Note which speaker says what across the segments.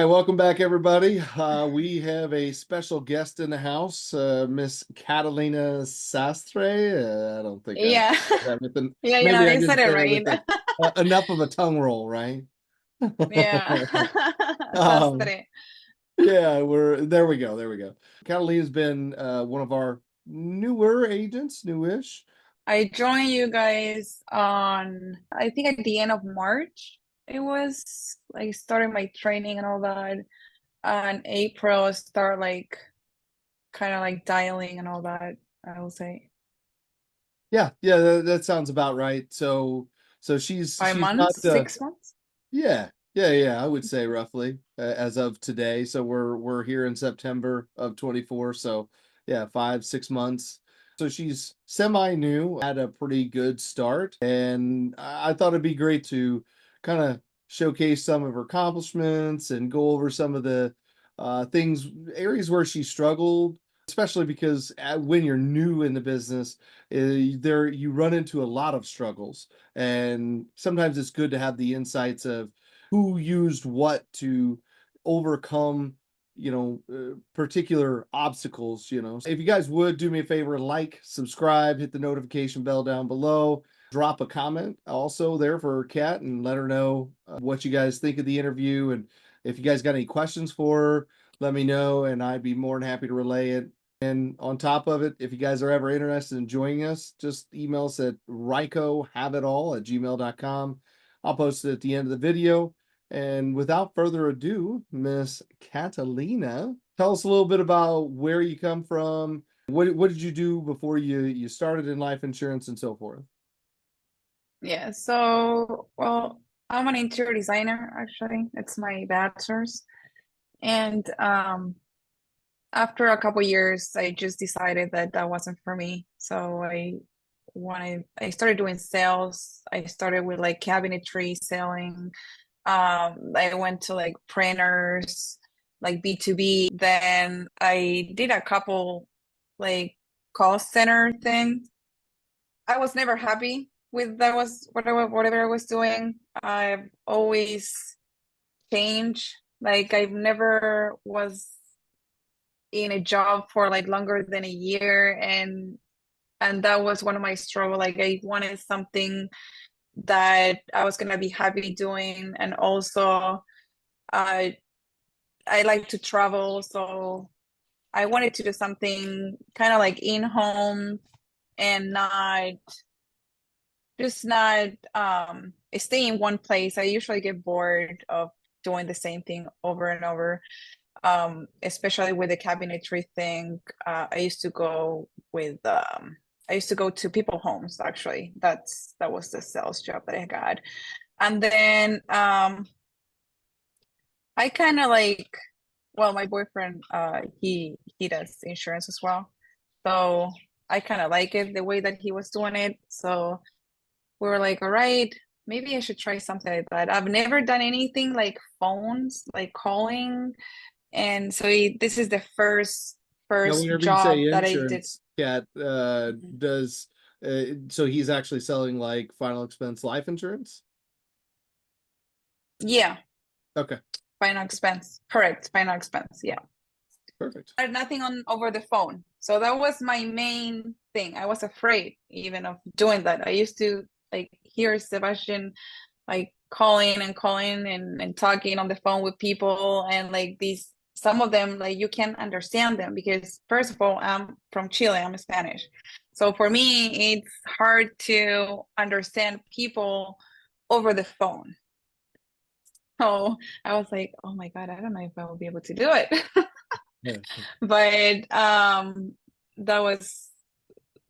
Speaker 1: welcome back, everybody. We have a special guest in the house, Miss Catalina Sastre. I don't think I
Speaker 2: Yeah.
Speaker 1: said that with the,
Speaker 2: Yeah,
Speaker 1: maybe I
Speaker 2: you
Speaker 1: didn't
Speaker 2: said it
Speaker 1: say that
Speaker 2: right.
Speaker 1: with the, enough of a tongue roll, right?
Speaker 2: Yeah.
Speaker 1: Um,
Speaker 2: Sastre.
Speaker 1: yeah, there we go, there we go. Catalina's been one of our newer agents, newish.
Speaker 2: I joined you guys on, I think at the end of March. It was like started my training and all that. And April I start like kind of like dialing and all that, I will say.
Speaker 1: Yeah, yeah, that sounds about right. So
Speaker 2: Five
Speaker 1: she's not
Speaker 2: months, 6 months?
Speaker 1: Yeah, yeah, I would say roughly as of today. So we're here in September of 24. So yeah, 5, 6 months. So she's semi-new, had a pretty good start, and I thought it'd be great to kind of showcase some of her accomplishments and go over some of the things, areas where she struggled, especially because when you're new in the business, there you run into a lot of struggles, and sometimes it's good to have the insights of who used what to overcome, particular obstacles. So if you guys would do me a favor, like, subscribe, hit the notification bell down below, drop a comment also there for Kat and let her know what you guys think of the interview. And if you guys got any questions for her, let me know and I'd be more than happy to relay it. And on top of it, if you guys are ever interested in joining us, just email us at rykohaveitall@gmail.com. I'll post it at the end of the video. And without further ado, Miss Catalina, tell us a little bit about where you come from. What did you do before you started in life insurance and so forth?
Speaker 2: Yeah, so well, I'm an interior designer actually. It's my bachelor's. And after a couple years, I just decided that that wasn't for me. So I started doing sales. I started with like cabinetry selling. I went to like printers, like B2B. Then I did a couple like call center things. I was never happy with that was whatever I was doing. I've always changed. Like I've never was in a job for like longer than a year, and that was one of my struggle. Like I wanted something that I was gonna be happy doing, and also I I like to travel, so I wanted to do something kind of like in home and not stay in one place. I usually get bored of doing the same thing over and over. Especially with the cabinetry thing. I used to go to people homes actually. That was the sales job that I got. And then I kind of like, well, my boyfriend he does insurance as well. So I kind of like it the way that he was doing it. So we were like, all right, maybe I should try something like that. I've never done anything like phones, like calling. And so this is the
Speaker 1: Now,
Speaker 2: first
Speaker 1: whenever you
Speaker 2: job
Speaker 1: say
Speaker 2: that I did.
Speaker 1: insurance, Kat,
Speaker 2: Mhm.
Speaker 1: does so he's actually selling like final expense life insurance?
Speaker 2: Yeah,
Speaker 1: Okay,
Speaker 2: final expense. Correct, final expense. Yeah.
Speaker 1: perfect.
Speaker 2: Nothing on over the phone. So that was my main thing. I was afraid even of doing that. I used to like hear Sebastian like calling and talking on the phone with people, and like these some of them like you can't understand them because first of all I'm from Chile, I'm Spanish. So for me it's hard to understand people over the phone. So I was like, oh my God, I don't know if I will be able to do it.
Speaker 1: Yeah.
Speaker 2: But that was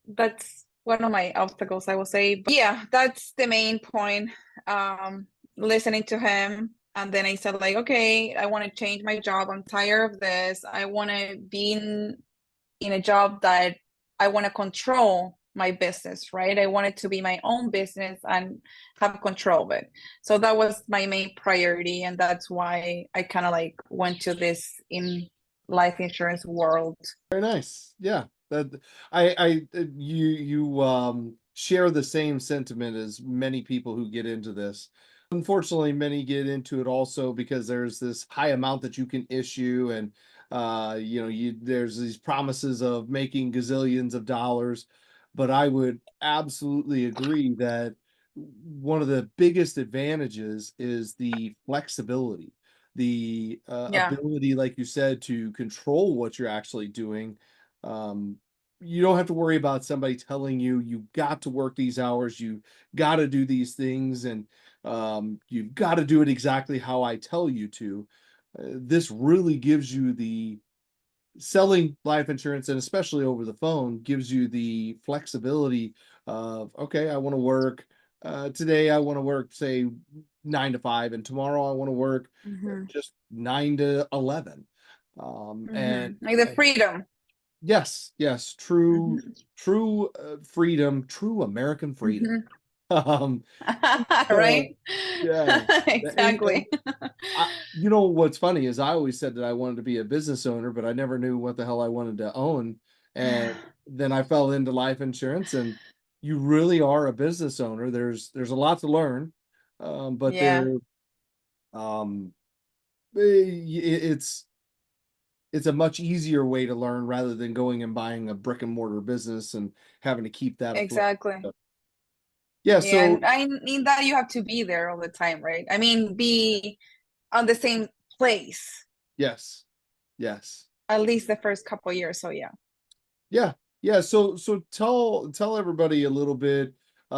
Speaker 2: that's one of my obstacles, I will say. But yeah, that's the main point. Um, Listening to him, and then I said like, okay, I want to change my job. I'm tired of this. I want to be in a job that I want to control my business, right? I want it to be my own business and have control of it. So that was my main priority, and that's why I kind of like went to this in life insurance world.
Speaker 1: Very nice. Yeah. That you share the same sentiment as many people who get into this. Unfortunately, many get into it also because there's this high amount that you can issue, and there's these promises of making gazillions of dollars. But I would absolutely agree that one of the biggest advantages is the flexibility, the
Speaker 2: Yeah.
Speaker 1: ability, like you said, to control what you're actually doing. Um, you don't have to worry about somebody telling you you got to work these hours, you got to do these things, and you've got to do it exactly how I tell you to. This really gives you the selling life insurance, and especially over the phone, gives you the flexibility of, okay, I want to work today, I want to work, say, 9 to 5, and tomorrow I want to work
Speaker 2: Hmm.
Speaker 1: just 9 to 11. And
Speaker 2: Like the freedom.
Speaker 1: yes, yes, true,
Speaker 2: Hmm.
Speaker 1: true freedom, true American freedom.
Speaker 2: Hmm.
Speaker 1: Um, so
Speaker 2: Right?
Speaker 1: yeah, and
Speaker 2: Exactly.
Speaker 1: what's funny is I always said that I wanted to be a business owner, but I never knew what the hell I wanted to own. And then I fell into life insurance, and you really are a business owner. There's a lot to learn, but
Speaker 2: Yeah,
Speaker 1: um, it's a much easier way to learn rather than going and buying a brick and mortar business and having to keep that afloat.
Speaker 2: exactly.
Speaker 1: Yeah,
Speaker 2: Yeah,
Speaker 1: so
Speaker 2: and I mean that you have to be there all the time, right? I mean, be on the same place
Speaker 1: yes, yes.
Speaker 2: at least the first couple years. So yeah.
Speaker 1: Yeah. Yeah. So tell everybody a little bit.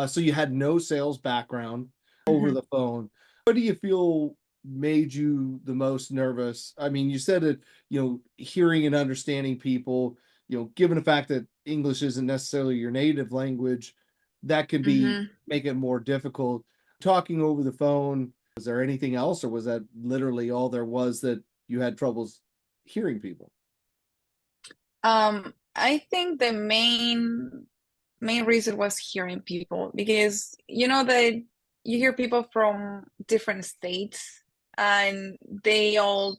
Speaker 1: So you had no sales background over
Speaker 2: Hmm.
Speaker 1: the phone. What do you feel made you the most nervous? I mean, you said that, hearing and understanding people, given the fact that English isn't necessarily your native language, that can be
Speaker 2: Hmm.
Speaker 1: make it more difficult. Talking over the phone, was there anything else, or was that literally all there was, that you had troubles hearing people?
Speaker 2: I think the main reason was hearing people because you know that you hear people from different states and they all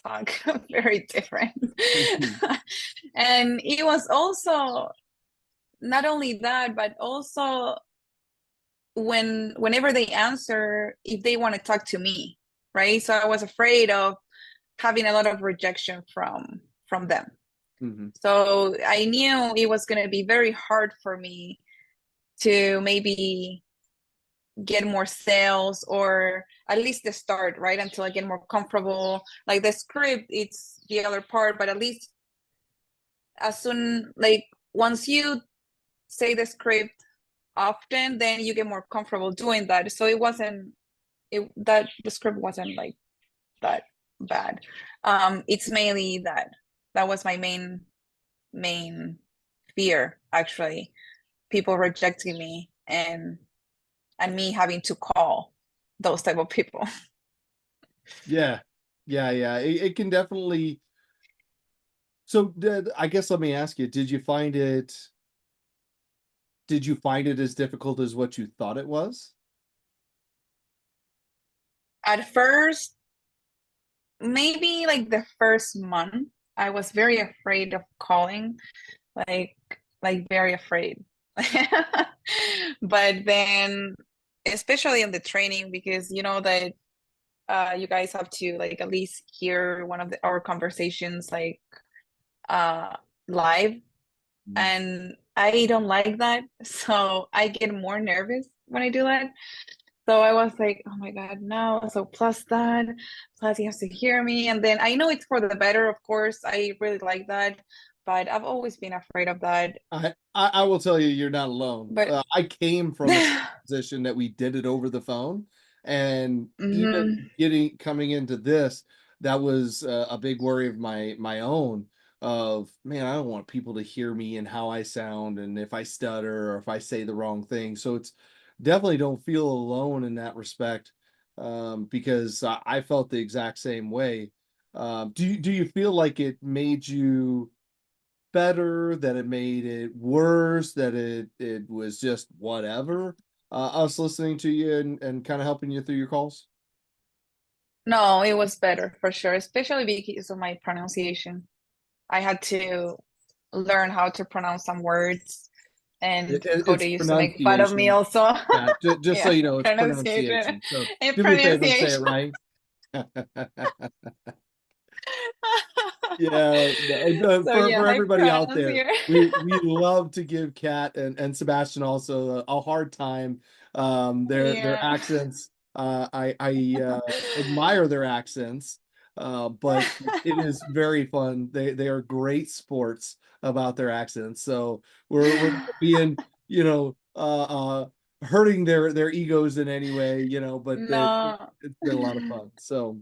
Speaker 2: talk very different. And it was also not only that, but also whenever they answer, if they want to talk to me, right? So I was afraid of having a lot of rejection from them.
Speaker 1: Hmm.
Speaker 2: So I knew it was going to be very hard for me to maybe get more sales or at least the start, right? Until I get more comfortable. Like the script, it's the other part, but at least as soon, like once you say the script often, then you get more comfortable doing that. So it wasn't it that the script wasn't like that bad. It's mainly that was my main fear actually, people rejecting me and me having to call those type of people.
Speaker 1: Yeah. Yeah, yeah. It can definitely. So I guess let me ask you, did you find it as difficult as what you thought it was?
Speaker 2: At first, maybe like the first month, I was very afraid of calling, like like very afraid. But then, especially in the training, because you know that you guys have to like at least hear one of our conversations like uh live,
Speaker 1: Mm.
Speaker 2: and I don't like that. So I get more nervous when I do that. So I was like, oh my God, no. So plus he has to hear me. And then I know it's for the better, of course. I really like that. But I've always been afraid of that.
Speaker 1: I will tell you, you're not alone.
Speaker 2: But
Speaker 1: I came from a position that we did it over the phone, and even
Speaker 2: mhm.
Speaker 1: getting coming into this, that was a big worry of my own. Of, man, I don't want people to hear me and how I sound, and if I stutter or if I say the wrong thing. So it's definitely, don't feel alone in that respect, because I felt the exact same way. Do you feel like it made you better, that it made it worse, that it was just whatever, us listening to you and kind of helping you through your calls?
Speaker 2: No, it was better for sure, especially because of my pronunciation. I had to learn how to pronounce some words and how
Speaker 1: It's
Speaker 2: they used to make fun of me
Speaker 1: pronunciation.
Speaker 2: also.
Speaker 1: Yeah, just so
Speaker 2: Yeah,
Speaker 1: you know, it's
Speaker 2: pronunciation
Speaker 1: pronunciation. So
Speaker 2: and
Speaker 1: do me a favor and say it
Speaker 2: pronunciation.
Speaker 1: right. Yeah, no,
Speaker 2: So yeah,
Speaker 1: for
Speaker 2: my
Speaker 1: everybody out there,
Speaker 2: pronunciation.
Speaker 1: we love to give Kat and Sebastian also a hard time. Their
Speaker 2: Yeah.
Speaker 1: accents, I admire their accents, but it is very fun. They are great sports about their accents. So we're not being, you know, hurting their egos in any way, but
Speaker 2: No,
Speaker 1: it's been a lot of fun. So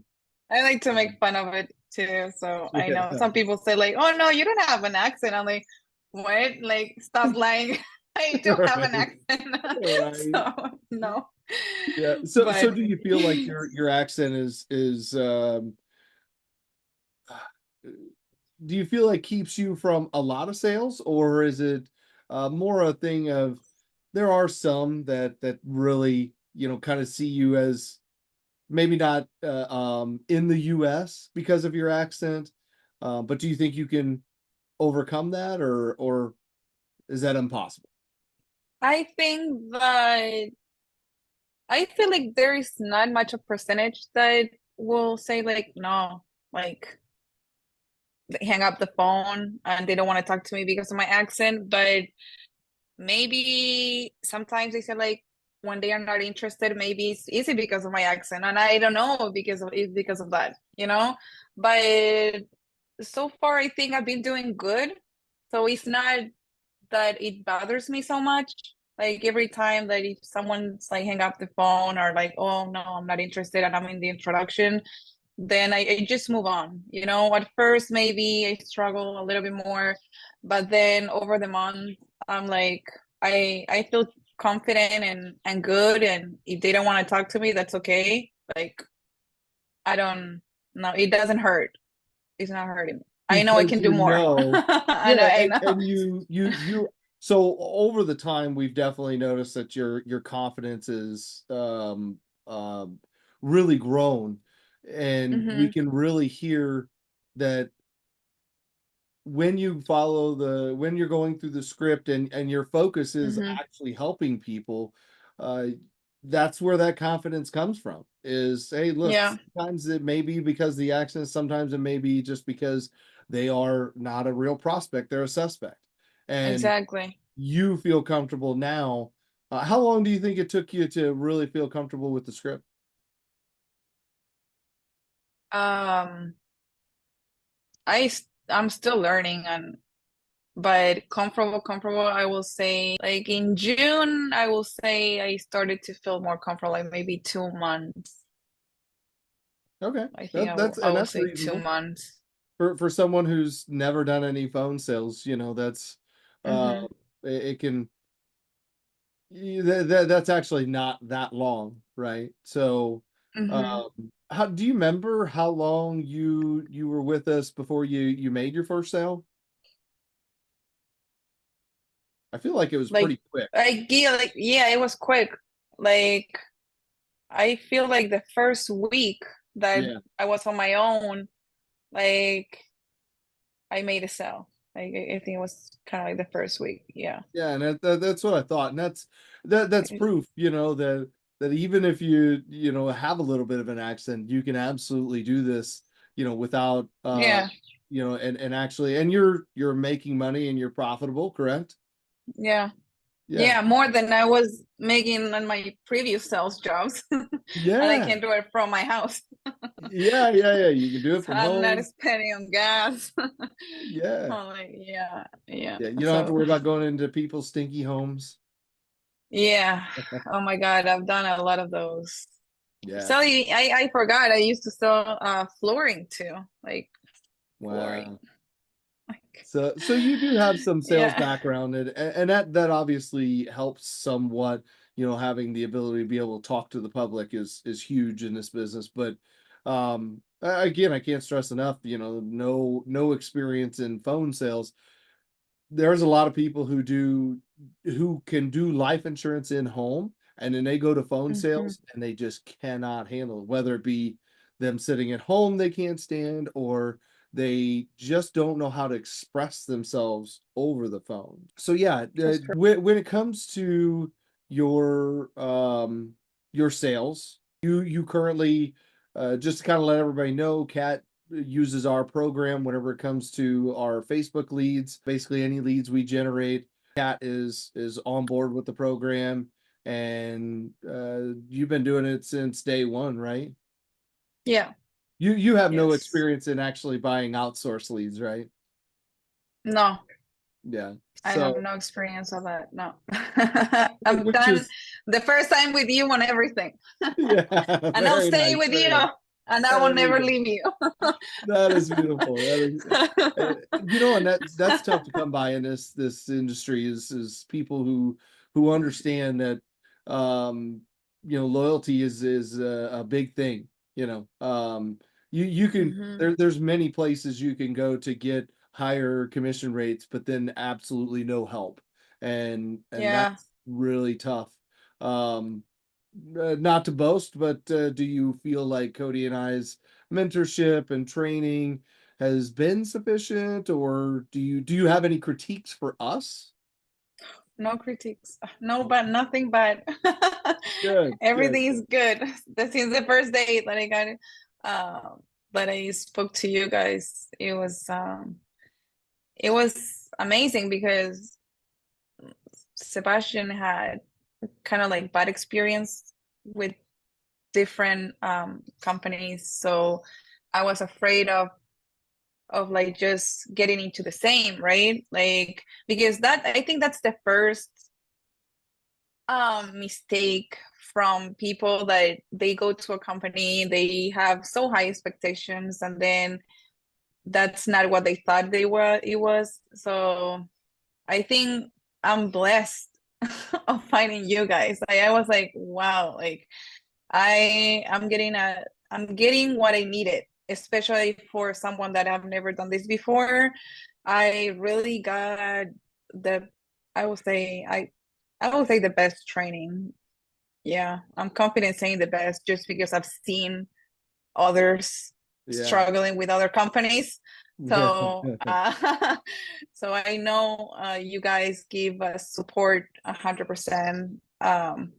Speaker 2: I like to
Speaker 1: um,
Speaker 2: make fun of it too. So I know
Speaker 1: yeah.
Speaker 2: some people say like, "Oh no, you don't have an accent." I'm like, "What? Like, stop lying. I do have an
Speaker 1: Right.
Speaker 2: accent."
Speaker 1: Right.
Speaker 2: So no,
Speaker 1: Yeah. So
Speaker 2: but
Speaker 1: do you feel like your accent is do you feel like keeps you from a lot of sales, or is it more a thing of there are some that really, kind of see you as maybe not in the US because of your accent, but do you think you can overcome that, or is that impossible?
Speaker 2: I think that I feel like there is not much of percentage that will say like, no, like they hang up the phone and they don't want to talk to me because of my accent, but maybe sometimes they say like when they are not interested, maybe it's easy because of my accent, and I don't know because of that, you know. But so far, I think I've been doing good, so it's not that it bothers me so much. Like every time that if someone's like hang up the phone or like, oh no, I'm not interested, and I'm in the introduction, then I just move on. You know, at first maybe I struggle a little bit more, but then over the month, I'm like, I feel confident and good. And if they don't want to talk to me, that's okay. Like I don't no, it doesn't hurt. It's not hurting. I know I
Speaker 1: Because
Speaker 2: can do more. I know,
Speaker 1: yeah,
Speaker 2: I
Speaker 1: and
Speaker 2: know.
Speaker 1: you so over the time we've definitely noticed that your confidence is really grown, and we
Speaker 2: Hmm.
Speaker 1: can really hear that when you follow when you're going through the script and your focus is
Speaker 2: Hmm.
Speaker 1: actually helping people, uh that's where that confidence comes from. Is, hey, look,
Speaker 2: Yeah,
Speaker 1: sometimes it may be because the accent, sometimes it may be just because they are not a real prospect, they're a suspect, and
Speaker 2: exactly.
Speaker 1: you feel comfortable now. How long do you think it took you to really feel comfortable with the script?
Speaker 2: Um, I'm still learning, and but comfortable, I will say like in June, I will say I started to feel more comfortable, like maybe 2 months.
Speaker 1: Okay,
Speaker 2: I think I will
Speaker 1: that's
Speaker 2: say two
Speaker 1: reasonable
Speaker 2: months.
Speaker 1: for someone who's never done any phone sales. That's uh
Speaker 2: Mm-hmm.
Speaker 1: it can that's actually not that long, right? So
Speaker 2: Mm-hmm.
Speaker 1: how do you remember how long you were with us before you made your first sale? I feel like it was
Speaker 2: Like
Speaker 1: pretty quick.
Speaker 2: yeah, it was quick. Like I feel like the first week that
Speaker 1: Yeah.
Speaker 2: I was on my own, like I made a sale. Like I think it was kind of like the first week. Yeah.
Speaker 1: Yeah, and that's what I thought, and that's proof, that even if you have a little bit of an accent, you can absolutely do this, without
Speaker 2: Yeah.
Speaker 1: and actually, and you're making money and you're profitable, correct?
Speaker 2: Yeah.
Speaker 1: Yeah,
Speaker 2: Yeah, more than I was making on my previous sales jobs. And I
Speaker 1: yeah,
Speaker 2: can do it from my house.
Speaker 1: yeah. You can do it
Speaker 2: So
Speaker 1: from
Speaker 2: I'm not
Speaker 1: home.
Speaker 2: spending on gas.
Speaker 1: Yeah,
Speaker 2: I'm like, yeah, yeah.
Speaker 1: yeah. You don't have to
Speaker 2: So
Speaker 1: worry about going into people's stinky homes.
Speaker 2: yeah. Oh my God, I've done a lot of those.
Speaker 1: Yeah.
Speaker 2: So I forgot I used to sell flooring too. Like flooring.
Speaker 1: Wow.
Speaker 2: Like
Speaker 1: So you do have some sales
Speaker 2: yeah.
Speaker 1: background, and that obviously helps somewhat. Having the ability to be able to talk to the public is huge in this business. But again, I can't stress enough. No experience in phone sales. There's a lot of people who can do life insurance in home, and then they go to phone
Speaker 2: Hmm.
Speaker 1: sales and they just cannot handle it, whether it be them sitting at home they can't stand, or they just don't know how to express themselves over the phone. So yeah,
Speaker 2: That's true.
Speaker 1: when it comes to your sales, you currently just to kind of let everybody know, Kat uses our program whenever it comes to our Facebook leads. Basically, any leads we generate, Kat is on board with the program, and you've been doing it since day one, right?
Speaker 2: Yeah.
Speaker 1: You have no
Speaker 2: Yes.
Speaker 1: experience in actually buying outsource leads, right?
Speaker 2: No,
Speaker 1: Yeah.
Speaker 2: I have
Speaker 1: So,
Speaker 2: no experience of that. No. I've
Speaker 1: which
Speaker 2: done
Speaker 1: is
Speaker 2: the first time with you on everything.
Speaker 1: yeah,
Speaker 2: And I'll
Speaker 1: very
Speaker 2: stay
Speaker 1: nice,
Speaker 2: with
Speaker 1: very
Speaker 2: you,
Speaker 1: nice.
Speaker 2: and I will
Speaker 1: There you
Speaker 2: never
Speaker 1: go.
Speaker 2: leave you.
Speaker 1: That is beautiful. That is, and that's tough to come by in this industry is people who understand that, um, loyalty is a big thing. You can
Speaker 2: Hmm.
Speaker 1: there's many places you can go to get higher commission rates, but then absolutely no help, and
Speaker 2: Yeah.
Speaker 1: that's really tough. Um, Not to boast, but do you feel like Cody and I's mentorship and training has been sufficient, or do you have any critiques for us?
Speaker 2: No critiques. No, but nothing but
Speaker 1: Good, good,
Speaker 2: everything is
Speaker 1: good.
Speaker 2: good. Since the first day that I got that I spoke to you guys, it was amazing because Sebastian had kind of like bad experience with different companies. So I was afraid of like just getting into the same, right? Like because that I think that's the first mistake from people that they go to a company, they have so high expectations, and then that's not what they thought they were it was. So I think I'm blessed of finding you guys. I was like, wow, like I'm getting what I needed, especially for someone that I've never done this before. I really got the I would say I would say the best training. Yeah, I'm confident saying the best just because I've seen others
Speaker 1: Yeah.
Speaker 2: struggling with other companies.
Speaker 1: Yeah.
Speaker 2: So, so I know you guys give us support 100% on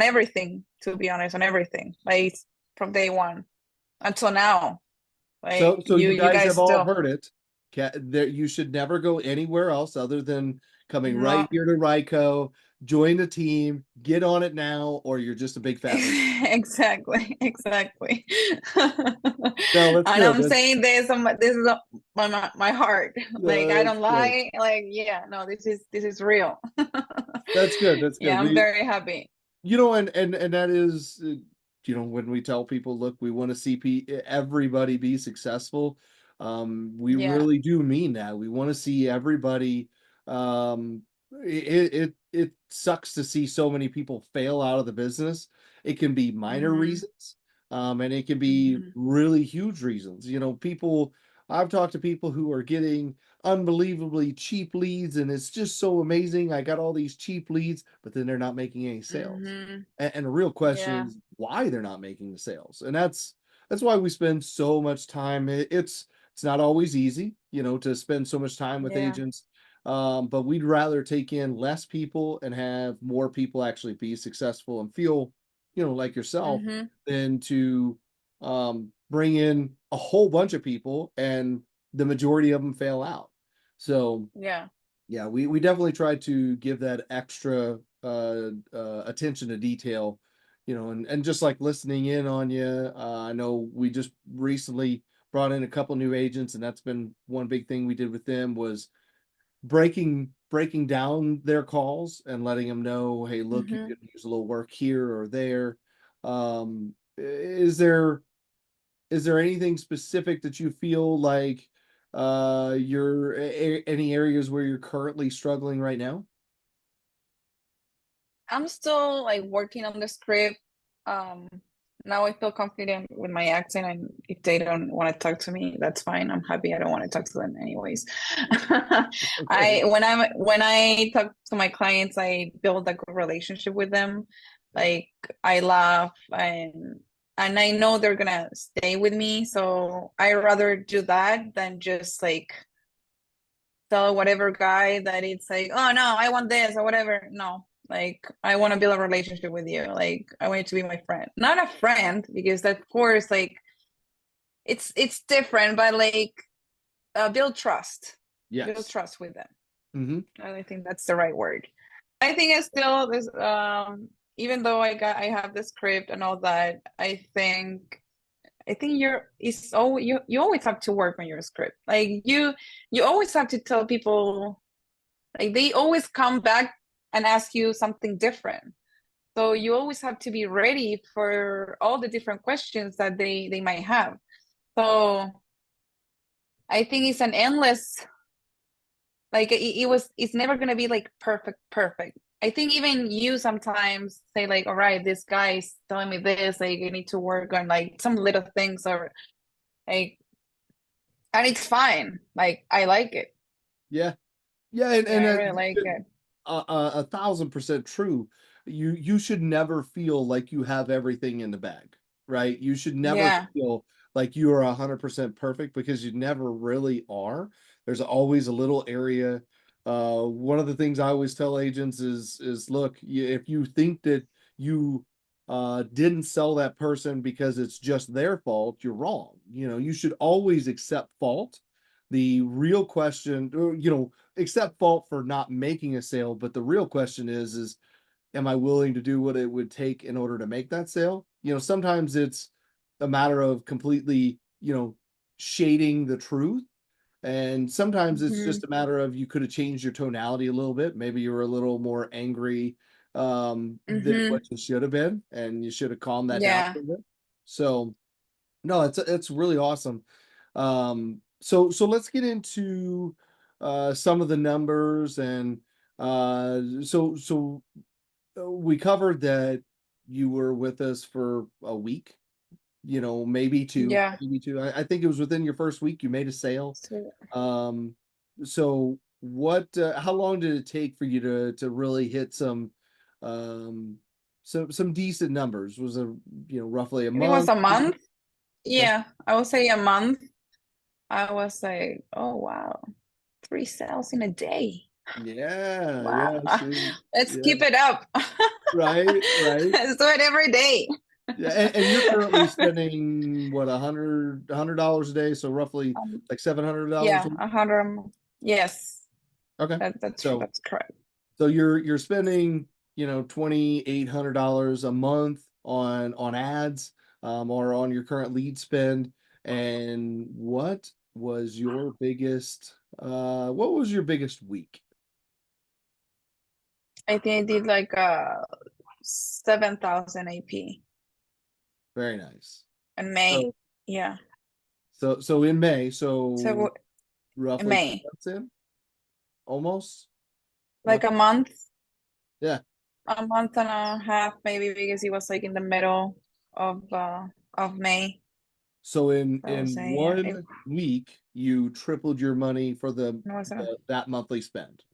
Speaker 2: everything. To be honest, on everything, like from day one until now.
Speaker 1: So
Speaker 2: Like
Speaker 1: so you
Speaker 2: you
Speaker 1: guys
Speaker 2: guys
Speaker 1: have all
Speaker 2: still
Speaker 1: heard it. There you should never go anywhere else other than coming right
Speaker 2: no.
Speaker 1: here to Ryco, join the team, get on it now, or you're just a big fat loser.
Speaker 2: Exactly, exactly.
Speaker 1: No, that's
Speaker 2: And
Speaker 1: good.
Speaker 2: I'm saying this, this is my heart. Like I
Speaker 1: That's
Speaker 2: don't
Speaker 1: good.
Speaker 2: lie. Like yeah, no, this is real.
Speaker 1: That's good. That's good.
Speaker 2: Yeah, I'm very happy.
Speaker 1: And that is, when we tell people, look, we want to see everybody be successful. We
Speaker 2: Yeah.
Speaker 1: really do mean that. We want to see everybody. Um, it sucks to see so many people fail out of the business. It can be minor
Speaker 2: Hmm.
Speaker 1: reasons, and it can be
Speaker 2: Hmm.
Speaker 1: really huge reasons. People. I've talked to people who are getting unbelievably cheap leads, and it's just so amazing. I got all these cheap leads, but then they're not making any sales.
Speaker 2: Hmm.
Speaker 1: And the real question
Speaker 2: Yeah.
Speaker 1: is why they're not making the sales. And that's why we spend so much time. It's not always easy, to spend so much time with
Speaker 2: Yeah.
Speaker 1: agents. But we'd rather take in less people and have more people actually be successful and feel, like yourself,
Speaker 2: Hmm.
Speaker 1: than to bring in a whole bunch of people and the majority of them fail out. So
Speaker 2: Yeah.
Speaker 1: yeah, we definitely try to give that extra attention to detail, and just like listening in on you. I know we just recently brought in a couple new agents, and that's been one big thing we did with them was breaking down their calls and letting them know, hey, look, you
Speaker 2: Hmm.
Speaker 1: could use a little work here or there. Is there anything specific that you feel like you're any areas where you're currently struggling right now?
Speaker 2: I'm still like working on the script. Um, Now I feel confident with my accent, and if they don't want to talk to me, that's fine. I'm happy. I don't want to talk to them anyways.
Speaker 1: Okay.
Speaker 2: When I talk to my clients, I build a good relationship with them. Like I laugh and and I know they're gonna stay with me. So I rather do that than just like tell whatever guy that it's like, oh no, I want this or whatever. No, like I want to build a relationship with you. Like I want you to be my friend, not a friend, because of course, like it's different, but like build trust, build
Speaker 1: Yes.
Speaker 2: trust with them.
Speaker 1: Mm-hmm.
Speaker 2: I think that's the right word. I think it's still this even though I have the script and all that, I think you always have to work on your script. Like you always have to tell people, like they always come back and ask you something different. So you always have to be ready for all the different questions that they might have. So I think it's an endless, like it's never gonna be like perfect. I think even you sometimes say like, all right, this guy's telling me this, like I need to work on like some little things, or like, and it's fine. Like I like it.
Speaker 1: Yeah. Yeah,
Speaker 2: Yeah,
Speaker 1: and
Speaker 2: I really like it.
Speaker 1: 1,000% true. You should never feel like you have everything in the bag, right? You should never
Speaker 2: Yeah.
Speaker 1: feel like you are 100% perfect, because you never really are. There's always a little area. One of the things I always tell agents is look, if you think that you didn't sell that person because it's just their fault, you're wrong. You should always accept fault. The real question, accept fault for not making a sale, but the real question is am I willing to do what it would take in order to make that sale? Sometimes it's a matter of completely, shading the truth. And sometimes it's
Speaker 2: Hmm.
Speaker 1: just a matter of you could have changed your tonality a little bit. Maybe you were a little more angry than what
Speaker 2: Hmm.
Speaker 1: you should have been, and you should have calmed that down
Speaker 2: Yeah.
Speaker 1: a bit. So no, it's really awesome. So let's get into some of the numbers. And we covered that you were with us for a week, maybe two,
Speaker 2: Yeah.
Speaker 1: maybe two. I think it was within your first week you made a sale.
Speaker 2: So
Speaker 1: Um, so how long did it take for you to really hit um, some decent numbers? Was it, roughly a
Speaker 2: I think it was
Speaker 1: month?
Speaker 2: a month.
Speaker 1: Okay.
Speaker 2: Yeah, I would say a month. I was like, oh wow, 3 sales in a day.
Speaker 1: Yeah,
Speaker 2: Wow.
Speaker 1: yeah, see,
Speaker 2: Let's
Speaker 1: yeah,
Speaker 2: keep it up.
Speaker 1: right, right.
Speaker 2: Let's do it every day.
Speaker 1: Yeah, and you're currently spending what, $100 a day, so roughly
Speaker 2: Um,
Speaker 1: like $700 a
Speaker 2: yeah,
Speaker 1: week.
Speaker 2: 100. Yes,
Speaker 1: Okay,
Speaker 2: that's
Speaker 1: so
Speaker 2: that's correct.
Speaker 1: you're spending, $2,800 a month on ads, or on your current lead spend. And what was your biggest week?
Speaker 2: I think I did like 7,000 AP
Speaker 1: Very nice.
Speaker 2: in May.
Speaker 1: So
Speaker 2: Yeah,
Speaker 1: so in May,
Speaker 2: so
Speaker 1: so
Speaker 2: in
Speaker 1: roughly two
Speaker 2: May,
Speaker 1: months in, almost.
Speaker 2: like
Speaker 1: Okay. Yeah.
Speaker 2: a month and a half maybe, because it was like in the middle of May.
Speaker 1: So in
Speaker 2: So I would
Speaker 1: in
Speaker 2: say yeah, it
Speaker 1: one week, you tripled your money for
Speaker 2: wasn't
Speaker 1: that monthly spend.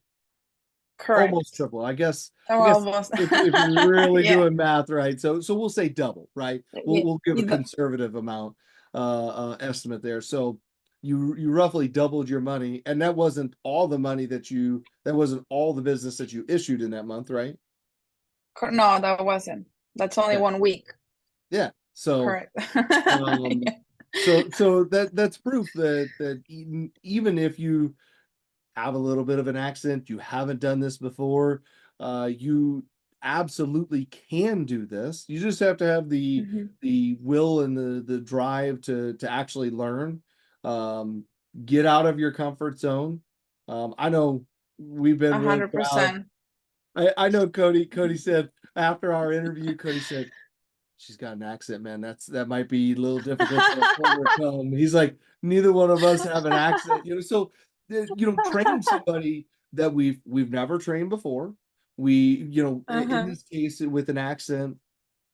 Speaker 1: Almost
Speaker 2: correct.
Speaker 1: triple. I guess
Speaker 2: Oh,
Speaker 1: I guess
Speaker 2: almost.
Speaker 1: if you're really
Speaker 2: Yeah.
Speaker 1: doing math right. So we'll say double, right? We'll
Speaker 2: Yeah.
Speaker 1: we'll give a
Speaker 2: You know,
Speaker 1: conservative amount estimate there. So you roughly doubled your money, and that wasn't all the money that wasn't all the business that you issued in that month, right?
Speaker 2: no, that wasn't. That's only
Speaker 1: Yeah.
Speaker 2: 1 week.
Speaker 1: Yeah. So
Speaker 2: Correct.
Speaker 1: um
Speaker 2: Yeah.
Speaker 1: that's proof that even if you have a little bit of an accent, you haven't done this before, you absolutely can do this. You just have to have the
Speaker 2: Hmm.
Speaker 1: the will and the drive to actually learn. Um, get out of your comfort zone. I know we've been
Speaker 2: A
Speaker 1: really
Speaker 2: hundred
Speaker 1: proud.
Speaker 2: percent.
Speaker 1: I know Cody said after our interview, Cody said, she's got an accent, man. That might be a little difficult to overcome. He's like, neither one of us have an accent, So, train somebody that we've never trained before. We, in
Speaker 2: Uh-huh.
Speaker 1: this case with an accent,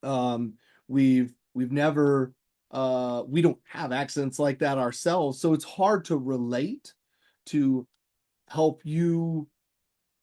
Speaker 1: um, we've never, we don't have accents like that ourselves, so it's hard to relate, to help you,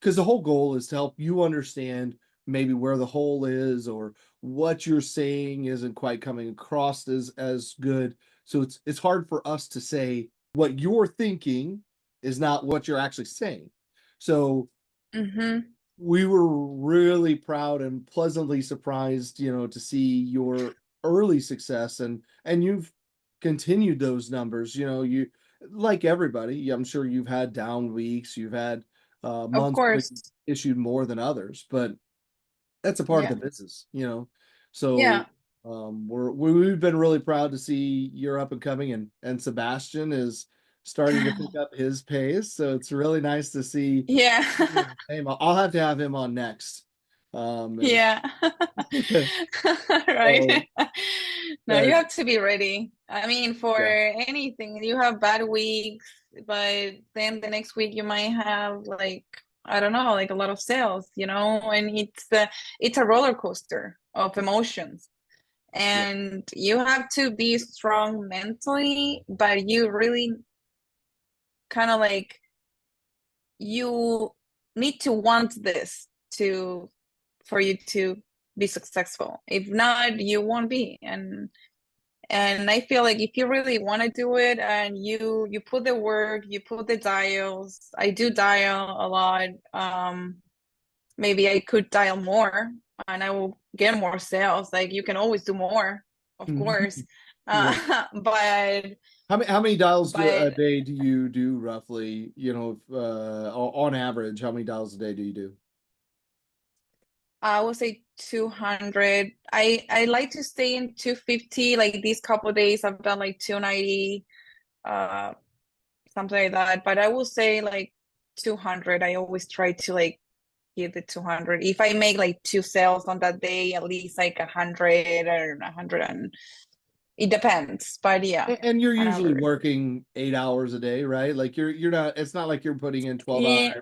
Speaker 1: because the whole goal is to help you understand maybe where the hole is, or what you're saying isn't quite coming across as good. So it's hard for us to say what you're thinking is not what you're actually saying. So
Speaker 2: Mm-hmm.
Speaker 1: we were really proud and pleasantly surprised, to see your early success, and you've continued those numbers. You, like everybody, I'm sure you've had down weeks, you've had
Speaker 2: Of
Speaker 1: months where
Speaker 2: course.
Speaker 1: you issued more than others, but that's a part of the
Speaker 2: Yeah.
Speaker 1: business. So
Speaker 2: Yeah.
Speaker 1: we've been really proud to see you're up and coming, and Sebastian is starting to pick up his pace. So it's really nice to see.
Speaker 2: Yeah.
Speaker 1: I'll have to have him on next. And
Speaker 2: Yeah.
Speaker 1: so
Speaker 2: Right. No, you
Speaker 1: that
Speaker 2: have to be ready. I mean, for
Speaker 1: yeah,
Speaker 2: anything, you have bad weeks, but then the next week you might have like, I don't know, like a lot of sales, and it's a roller coaster of emotions.
Speaker 1: yeah.
Speaker 2: And you have to be strong mentally, but you really kind of like you need to want this to for you to be successful. If not, you won't be. And I feel like if you really want to do it and you put the work, you put the dials. I do dial a lot. Maybe I could dial more and I will get more sales. Like you can always do more, of course.
Speaker 1: Yeah.
Speaker 2: But
Speaker 1: How many dials a
Speaker 2: but
Speaker 1: day do you do roughly? On average, how many dials a day do you do?
Speaker 2: I would say 200. I like to stay in 250. Like these couple days, I've done like 290, uh, something like that. But I will say like 200. I always try to like hit the 200. If I make like two sales on that day, at least like 100 or 100, and it depends. But yeah,
Speaker 1: And you're
Speaker 2: on
Speaker 1: usually
Speaker 2: average.
Speaker 1: working 8 hours a day, right? Like you're not. It's not like you're putting in 12 hours
Speaker 2: Yeah.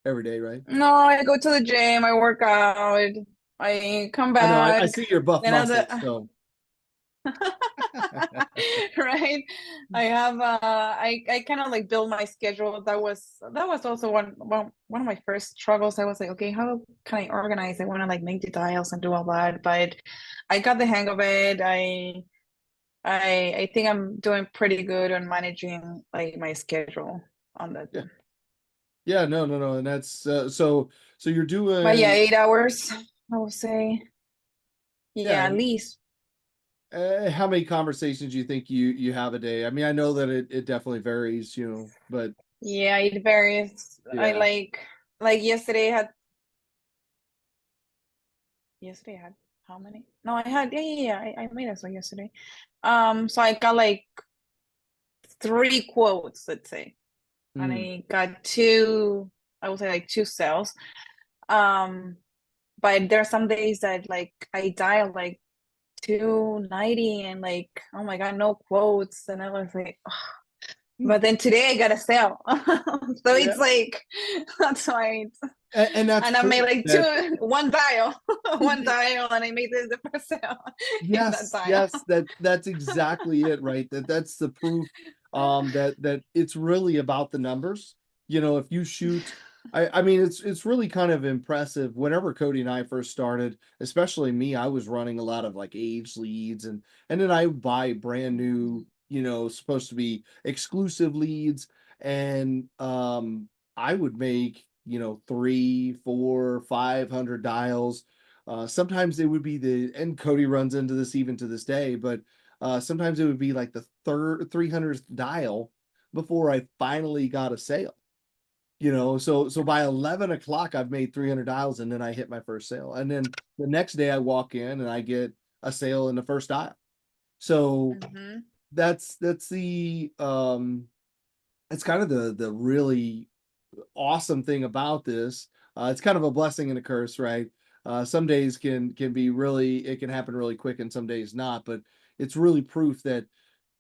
Speaker 1: every day, right?
Speaker 2: No, I go to the gym, I work out, I come
Speaker 1: I know. I
Speaker 2: back.
Speaker 1: see your buff
Speaker 2: Then
Speaker 1: muscles. So
Speaker 2: right, I have I kind of like build my schedule. That was also one of my first struggles. I was like, okay, how can I organize? I want to like make the dials and do all that, but I got the hang of it. I think I'm doing pretty good on managing like my schedule on that.
Speaker 1: yeah, yeah. No, no, no. And that's so you're
Speaker 2: But yeah,
Speaker 1: doing.
Speaker 2: 8 hours, I would say.
Speaker 1: Yeah.
Speaker 2: Yeah, at least.
Speaker 1: How many conversations do you think you have a day? I mean, I know that it definitely varies, but
Speaker 2: Yeah, it varies. I
Speaker 1: yeah.
Speaker 2: like yesterday I had how many? No, I had yeah. I made it so yesterday. So I got like three quotes, let's say, and
Speaker 1: Hmm.
Speaker 2: I got two. I would say like two sales. Um, but there are some days that like I dial like 290 and like oh my god, no quotes, and I was like, but then today I got a sale, so
Speaker 1: Yeah.
Speaker 2: it's like that's why.
Speaker 1: And that's
Speaker 2: And I made
Speaker 1: proof
Speaker 2: like
Speaker 1: that
Speaker 2: one dial, one dial, and I made this the first sale in that
Speaker 1: yes,
Speaker 2: dial.
Speaker 1: yes, that's exactly it, right? That's the proof that it's really about the numbers. If you shoot I mean it's really kind of impressive. Whenever Cody and I first started, especially me, I was running a lot of like age leads, and then I would buy brand new, supposed to be exclusive leads, and I would make, three, four, 500 dials. Sometimes it would be and Cody runs into this even to this day, but sometimes it would be like the third 300th dial before I finally got a sale. So by 11 o'clock, I've made 300 dials, and then I hit my first sale. And then the next day I walk in and I get a sale in the first dial. So
Speaker 2: Hmm.
Speaker 1: that's the it's kind of the really awesome thing about this. It's kind of a blessing and a curse, right? Some days can be really, it can happen really quick, and some days not. But it's really proof that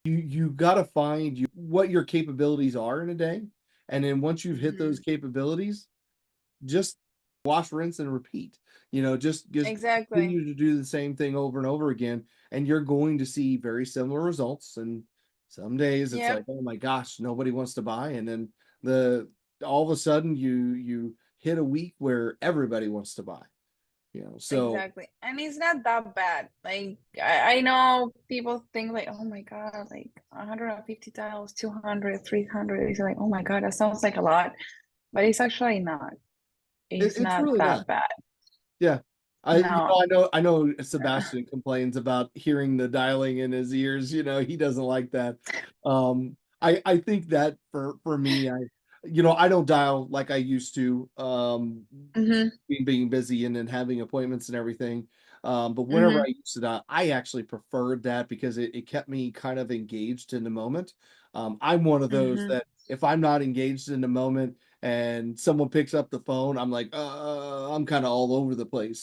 Speaker 1: you got to find what your capabilities are in a day, and then once you've hit those
Speaker 2: Hmm.
Speaker 1: capabilities, just wash, rinse, and repeat. Just
Speaker 2: Exactly.
Speaker 1: continue to do the same thing over and over again, and you're going to see very similar results. And some days it's like,
Speaker 2: Yep.
Speaker 1: oh my gosh, nobody wants to buy, and then the all of a sudden you hit a week where everybody wants to buy. So
Speaker 2: Exactly. And it's not that bad. Like I know people think like, oh my God, like 150 tiles, 200, 300. It's like, oh my God, that sounds like a lot. But it's actually not. It's
Speaker 1: it's
Speaker 2: not
Speaker 1: really not.
Speaker 2: that bad.
Speaker 1: Yeah.
Speaker 2: No.
Speaker 1: I know Sebastian complains about hearing the dialing in his ears, he doesn't like that. I think that for me, I don't dial like I used to,
Speaker 2: Hmm.
Speaker 1: being busy and then having appointments and everything. But whenever
Speaker 2: Hmm.
Speaker 1: I used to dial, I actually preferred that because it kept me kind of engaged in the moment. I'm one of those
Speaker 2: Hmm.
Speaker 1: that if I'm not engaged in the moment and someone picks up the phone, I'm like, I'm kind of all over the place.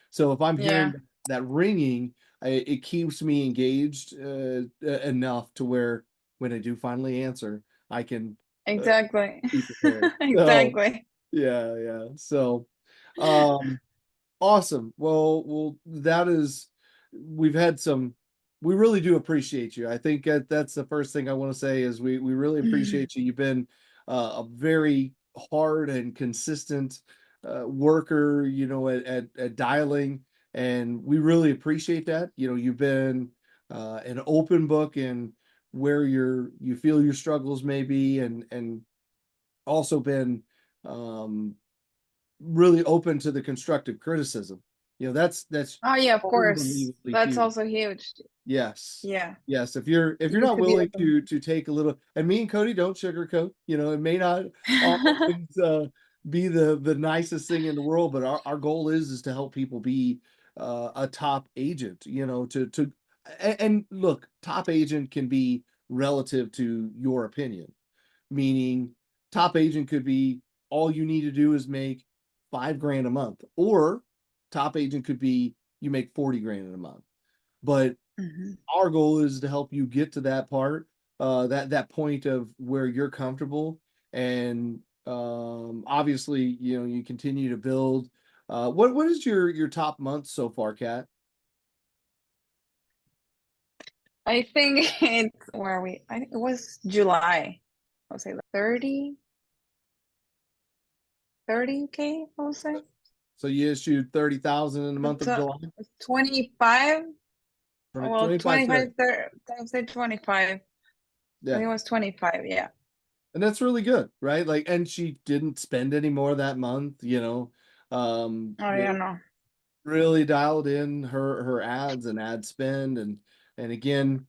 Speaker 1: So if I'm hearing
Speaker 2: Yeah,
Speaker 1: that ringing, it keeps me engaged enough to where when I do finally answer, I can uh,
Speaker 2: exactly.
Speaker 1: be prepared. So
Speaker 2: Exactly.
Speaker 1: yeah, yeah. So, um, awesome. Well, we've had some, we really do appreciate you. I think that's the first thing I want to say is we really appreciate you. You've been a very hard and consistent worker, at dialing, and we really appreciate that. You've been an open book in where you feel your struggles may be, and also been um really open to the constructive criticism. That's
Speaker 2: Oh yeah, of course.
Speaker 1: unbelievably
Speaker 2: That's
Speaker 1: huge.
Speaker 2: also huge.
Speaker 1: Yes.
Speaker 2: Yeah.
Speaker 1: Yes. If you're
Speaker 2: You need
Speaker 1: not
Speaker 2: to be
Speaker 1: willing
Speaker 2: open.
Speaker 1: to take a little, and me and Cody don't sugarcoat, it may not always be the nicest thing in the world, but our goal is to help people be a top agent, and look, top agent can be relative to your opinion, meaning top agent could be all you need to do is make 5 grand a month, or top agent could be you make 40 grand in a month. But
Speaker 2: Hmm.
Speaker 1: our goal is to help you get to that part, that point of where you're comfortable, and obviously, you continue to build. What is your top month so far, Kat?
Speaker 2: I think it's where are we? I think it was July. I would say like 30K, I would say.
Speaker 1: So you issued 30,000 in the month of
Speaker 2: So
Speaker 1: July.
Speaker 2: 25.
Speaker 1: 20,
Speaker 2: Well,
Speaker 1: 25, 30.
Speaker 2: 25, 30, I would say 25. I
Speaker 1: Yeah.
Speaker 2: think it was 25. Yeah.
Speaker 1: And that's really good, right? Like, and she didn't spend any more that month,
Speaker 2: Oh, yeah, no.
Speaker 1: really dialed in her ads and ad spend, and again,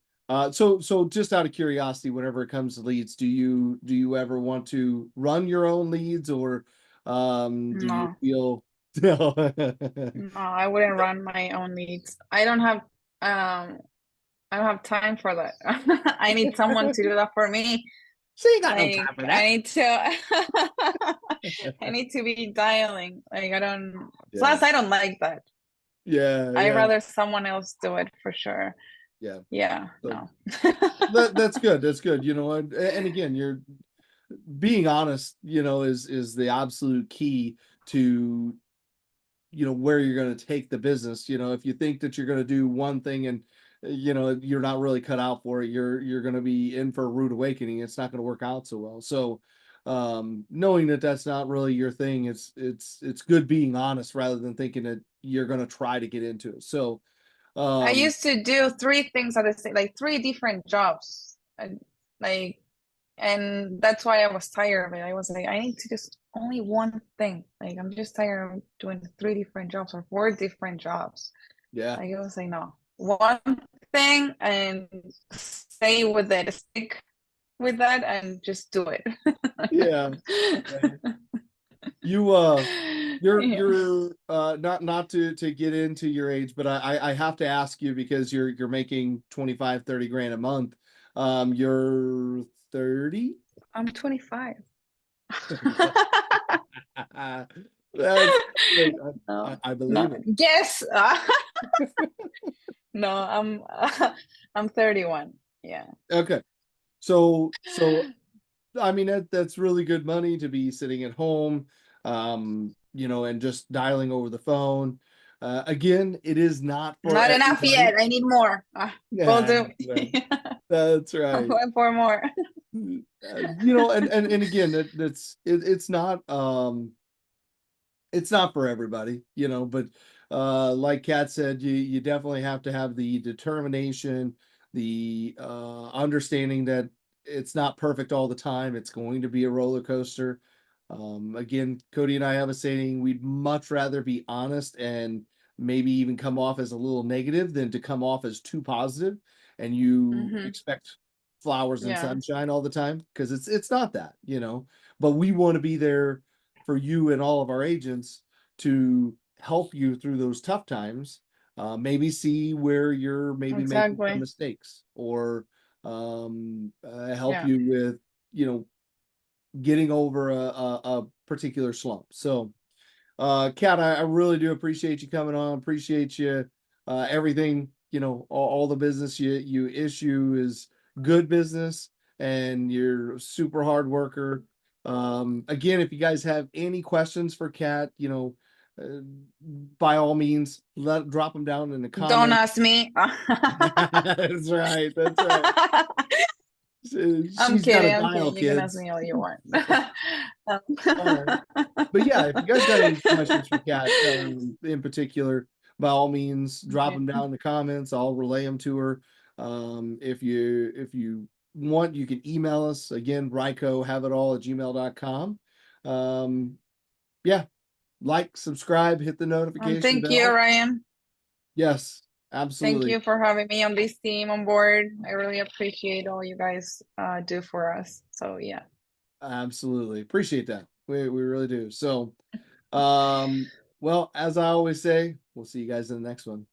Speaker 1: so just out of curiosity, whenever it comes to leads, do you ever want to run your own leads, or do you
Speaker 2: No.
Speaker 1: feel no?
Speaker 2: No, I wouldn't run my own leads. I don't have time for that. I need someone to do that for me.
Speaker 1: She ain't got no time
Speaker 2: Like
Speaker 1: for
Speaker 2: I
Speaker 1: that.
Speaker 2: need to I need to be dialing. Like I don't
Speaker 1: Yeah,
Speaker 2: plus I don't like that.
Speaker 1: yeah,
Speaker 2: I'd
Speaker 1: yeah,
Speaker 2: rather someone else do it for sure.
Speaker 1: yeah.
Speaker 2: Yeah,
Speaker 1: So
Speaker 2: no.
Speaker 1: that's good. That's good. And again, you're being honest, is the absolute key to where you're going to take the business. If you think that you're going to do one thing and you're not really cut out for it, you're going to be in for a rude awakening. It's not going to work out so well. So knowing that that's not really your thing, it's good being honest rather than thinking that you're going to try to get into it. So
Speaker 2: I
Speaker 1: um
Speaker 2: used to do three things at the same, like three different jobs. And like and that's why I was tired of it. I was like, I need to just only one thing. Like I'm just tired of doing three different jobs or four different jobs.
Speaker 1: yeah,
Speaker 2: Like I was like, no, one thing and stay with it, stick with that and just do it.
Speaker 1: yeah, yeah. You
Speaker 2: Yeah.
Speaker 1: not to get into your age, but I have to ask you because you're making 25, 30 grand a month. You're 30?
Speaker 2: I'm 25.
Speaker 1: That's good. I,
Speaker 2: No,
Speaker 1: I
Speaker 2: no,
Speaker 1: believe it.
Speaker 2: yes. No, I'm 31. Yeah.
Speaker 1: Okay. So I mean that's really good money to be sitting at home, and just dialing over the phone. Again, it is not for
Speaker 2: Not enough
Speaker 1: everybody.
Speaker 2: yet. I need more. Will
Speaker 1: Yeah,
Speaker 2: do.
Speaker 1: well, that's
Speaker 2: I'm
Speaker 1: right.
Speaker 2: going for more.
Speaker 1: And again, it's not it's not for everybody, but like Kat said, you definitely have to have the determination, the understanding that it's not perfect all the time. It's going to be a roller coaster. Again, Cody and I have a saying, we'd much rather be honest and maybe even come off as a little negative than to come off as too positive and you
Speaker 2: Hmm.
Speaker 1: expect flowers and
Speaker 2: Yeah,
Speaker 1: sunshine all the time, because it's not that, but we want to be there for you and all of our agents to help you through those tough times. Maybe see where you're maybe making some
Speaker 2: exactly.
Speaker 1: mistakes, or help
Speaker 2: Yeah.
Speaker 1: you with, getting over a particular slump. So, Kat, I really do appreciate you coming on. Appreciate you. Everything, all the business you issue is good business, and you're a super hard worker. Again, if you guys have any questions for Kat, uh, by all means, drop them down in the
Speaker 2: Don't
Speaker 1: comments.
Speaker 2: ask me.
Speaker 1: That's right. That's right.
Speaker 2: I'm
Speaker 1: She's got a
Speaker 2: kidding. I'm
Speaker 1: dial,
Speaker 2: kidding. You can ask
Speaker 1: kids.
Speaker 2: me all you want.
Speaker 1: All right. But yeah, if you guys got any questions for Kat, in particular, by all means, drop
Speaker 2: Okay.
Speaker 1: them down in the comments. I'll relay them to her. If you want, you can email us again, rycohaveitall@gmail.com. Yeah, like, subscribe, hit the notification
Speaker 2: Thank you,
Speaker 1: bell.
Speaker 2: Ryan.
Speaker 1: Yes,
Speaker 2: Thank
Speaker 1: absolutely.
Speaker 2: you for having me on this team on board. I really appreciate all you guys do for us. So yeah.
Speaker 1: Absolutely. Appreciate that. We really do. So, well, as I always say, we'll see you guys in the next one.